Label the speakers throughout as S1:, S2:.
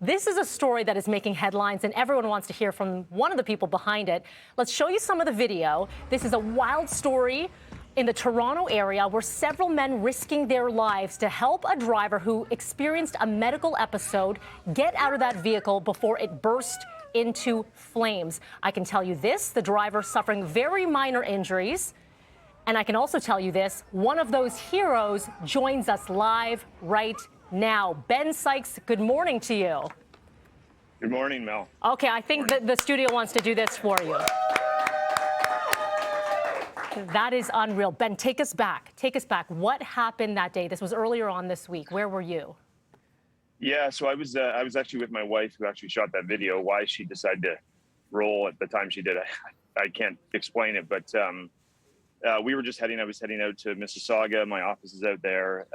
S1: This is a story that is making headlines, and everyone wants to hear from one of the people behind it. Let's show you some of the video. This is a wild story in the Toronto area where several men risking their lives to help a driver who experienced a medical episode get out of that vehicle before it burst into flames. I can tell you this, the driver suffering very minor injuries. And I can also tell you this, one of those heroes joins us live right now. Ben Sykes, good morning to you.
S2: Good morning, Mel.
S1: Okay, I think that the studio wants to do this for you. That is unreal. Ben, take us back. Take us back. What happened that day? This was earlier on this week. Where were you?
S2: Yeah, so I was actually with my wife who actually shot that video. Why she decided to roll at the time she did, I can't explain it. But we were just I was heading out to Mississauga. My office is out there.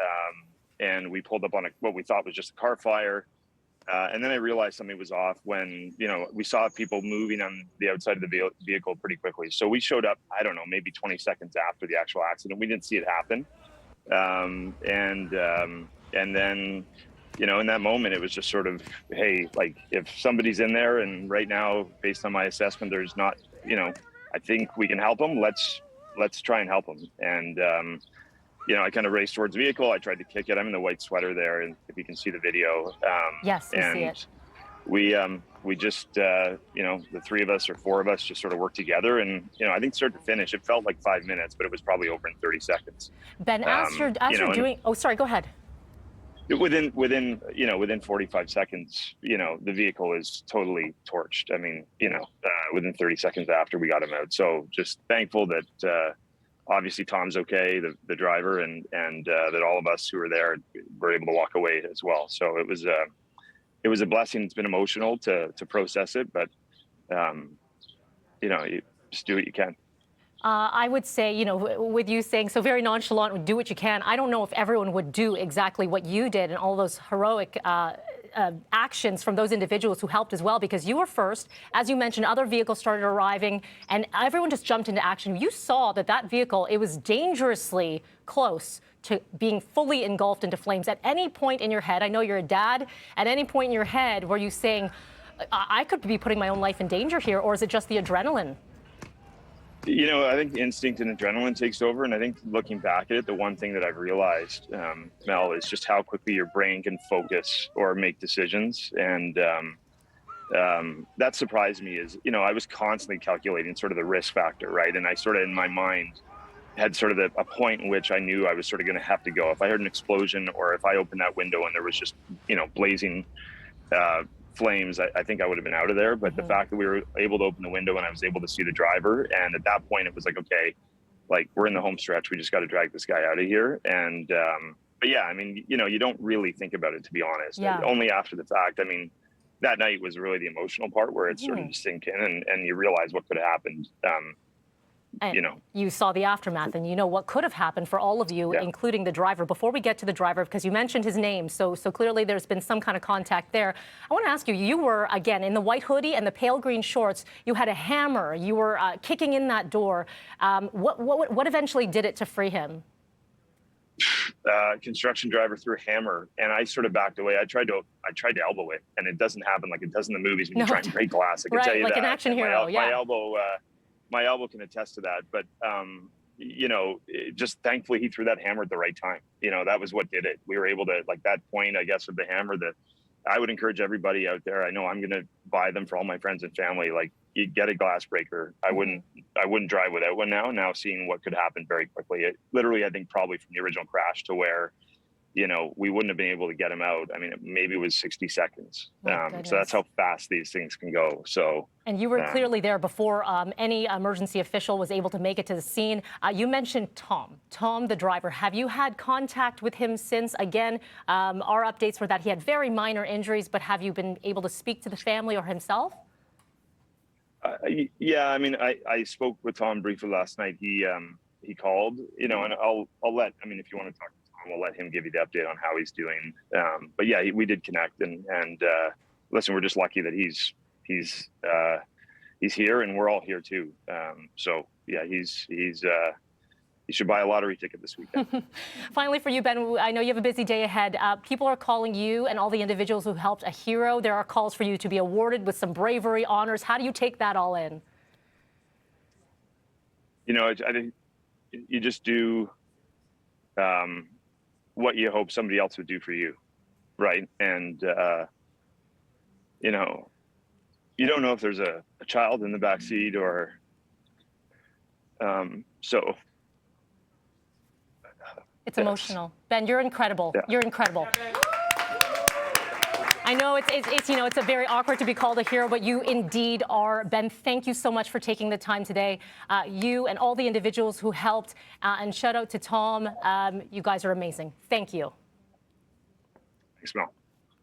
S2: And we pulled up on what we thought was just a car fire. And then I realized something was off when, we saw people moving on the outside of the vehicle pretty quickly. So we showed up, I don't know, maybe 20 seconds after the actual accident. We didn't see it happen. And then, in that moment, it was just sort of, hey, like if somebody's in there and right now, based on my assessment, there's not, I think we can help them. Let's try and help them. And, I kind of raced towards the vehicle. I tried to kick it. I'm in the white sweater there, and if you can see the video.
S1: Yes, we see it.
S2: We just, the three of us or four of us just sort of worked together. And, I think start to finish, it felt like 5 minutes, but it was probably over in 30 seconds.
S1: Ben, as you're doing, oh, sorry, go ahead.
S2: Within 45 seconds, the vehicle is totally torched. I mean, within 30 seconds after we got him out. So just thankful that, obviously Tom's okay, the driver, and that all of us who were there were able to walk away as well. So it was a blessing. It's been emotional to process it, but you just do what you can.
S1: I would say, with you saying so very nonchalant, do what you can. I don't know if everyone would do exactly what you did and all those heroic actions from those individuals who helped as well, because you were first. As you mentioned, other vehicles started arriving and everyone just jumped into action. You saw that vehicle, it was dangerously close to being fully engulfed into flames. At any point in your head, I know you're a dad, at any point in your head were you saying, I could be putting my own life in danger here, or is it just the adrenaline?
S2: I think instinct and adrenaline takes over. And I think looking back at it, the one thing that I've realized, Mel, is just how quickly your brain can focus or make decisions. And that surprised me is, I was constantly calculating sort of the risk factor, right? And I sort of, in my mind, had sort of a point in which I knew I was sort of going to have to go. If I heard an explosion or if I opened that window and there was just, blazing flames, I think I would have been out of there. But the fact that we were able to open the window and I was able to see the driver, and at that point it was like, okay, like we're in the home stretch, we just got to drag this guy out of here. And but yeah, I mean, you don't really think about it, to be honest.
S1: Yeah.
S2: Only after the fact. I mean, that night was really the emotional part where it started to sink in and you realize what could have happened.
S1: And you saw the aftermath and what could have happened for all of you, including the driver. Before we get to the driver, because you mentioned his name, so clearly there's been some kind of contact there. I want to ask you, you were, again, in the white hoodie and the pale green shorts. You had a hammer. You were kicking in that door. What eventually did it to free him?
S2: Construction driver threw a hammer, and I sort of backed away. I tried to elbow it, and it doesn't happen like it does in the movies when you try and break glass. I can tell you
S1: like
S2: that.
S1: An action hero,
S2: My elbow can attest to that, but just thankfully he threw that hammer at the right time. That was what did it. We were able to, like, that point, I guess, of the hammer, that I would encourage everybody out there. I know I'm going to buy them for all my friends and family. Like, you get a glass breaker. I wouldn't drive without one now seeing what could happen very quickly. It literally, I think probably from the original crash to where, we wouldn't have been able to get him out. I mean, maybe it was 60 seconds. So that's how fast these things can go. So.
S1: And you were clearly there before any emergency official was able to make it to the scene. You mentioned Tom, the driver. Have you had contact with him since? Again, our updates were that he had very minor injuries, but have you been able to speak to the family or himself?
S2: Yeah, I mean, I spoke with Tom briefly last night. He called, and I'll let, I mean, if you want to talk to Tom, I'll let him give you the update on how he's doing. But yeah, we did connect, and listen, we're just lucky that he's he's here and we're all here too. So yeah, he's you should buy a lottery ticket this weekend.
S1: Finally, for you, Ben, I know you have a busy day ahead. People are calling you and all the individuals who helped a hero. There are calls for you to be awarded with some bravery, honors. How do you take that all in?
S2: You know, I think you just do what you hope somebody else would do for you, right? And you know, you don't know if there's a child in the back seat or so.
S1: It's emotional. Ben, you're incredible.
S2: Yeah.
S1: You're incredible. I know it's you know, it's a very awkward to be called a hero, but you indeed are. Ben, thank you so much for taking the time today. You and all the individuals who helped, and shout out to Tom. You guys are amazing. Thank you.
S2: Thanks, Mel.